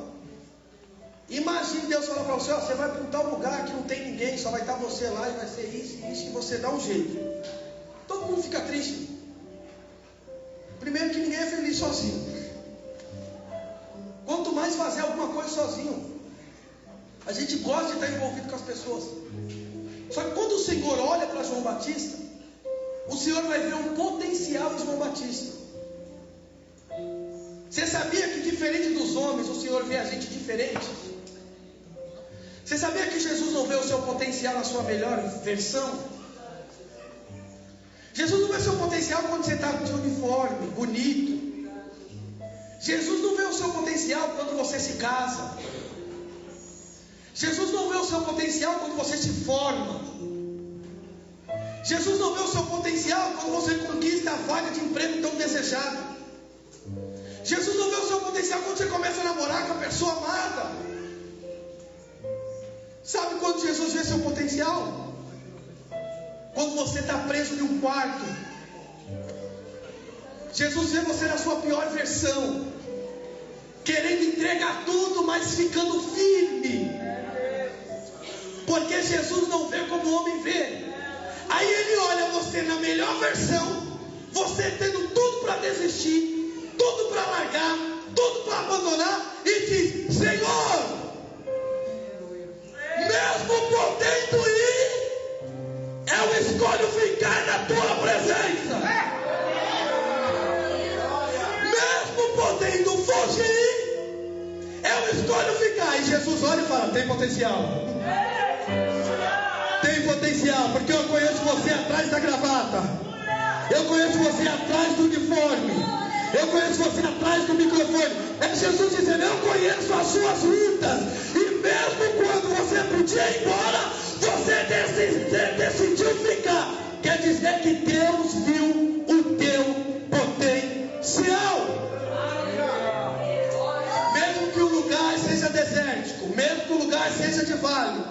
imagine Deus falar para você: ó, você vai para um tal lugar que não tem ninguém, só vai estar você lá e vai ser isso e isso, e você dá um jeito. Todo mundo fica triste. Primeiro que ninguém é feliz sozinho. Quanto mais fazer alguma coisa sozinho, a gente gosta de estar envolvido com as pessoas. Só que quando o Senhor olha para João Batista, o Senhor vai ver um potencial em João Batista. Você sabia que diferente dos homens, o Senhor vê a gente diferente? Você sabia que Jesus não vê o seu potencial na sua melhor versão? Jesus não vê o seu potencial quando você está de uniforme, bonito. Jesus não vê o seu potencial quando você se casa. Jesus não vê o seu potencial quando você se forma. Jesus não vê o seu potencial quando você conquista a vaga de emprego tão desejada. Jesus não vê o seu potencial quando você começa a namorar com a pessoa amada. Sabe quando Jesus vê seu potencial? Quando você está preso em um quarto. Jesus vê você na sua pior versão, querendo entregar tudo, mas ficando firme. Porque Jesus não vê como o homem vê. Aí ele olha você na melhor versão, você tendo tudo para desistir, tudo para largar, tudo para abandonar, e diz: Senhor, mesmo podendo ir, eu escolho ficar na tua presença. Mesmo podendo fugir, eu escolho ficar. E Jesus olha e fala: tem potencial. Tem potencial, porque eu conheço você atrás da gravata. Eu conheço você atrás do uniforme. Eu conheço você atrás do microfone. É Jesus dizendo: eu conheço as suas lutas. E mesmo quando você podia ir embora, você decidiu ficar. Quer dizer que Deus viu o teu potencial. Mesmo que o lugar seja desértico, mesmo que o lugar seja de vale,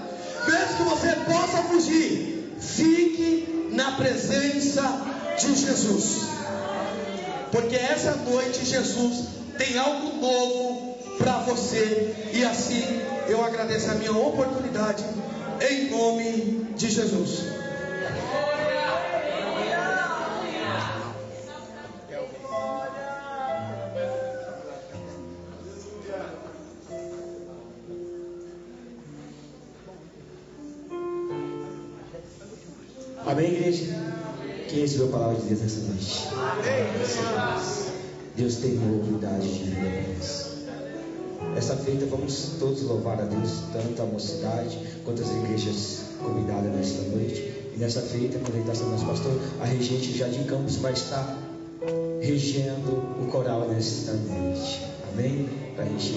mesmo que você possa fugir, fique na presença de Jesus. Porque essa noite Jesus tem algo novo para você. E assim eu agradeço a minha oportunidade, em nome de Jesus. Amém, igreja? Quem recebeu a palavra de Deus nessa noite? Deus tem novidade de vida para nós. Essa feita vamos todos louvar a Deus, tanto a mocidade quanto as igrejas convidadas nesta noite. E nessa feita, quando ele está sendo nosso pastor, a regente Jardim Campos vai estar regendo o coral nesta noite. Amém? Para a gente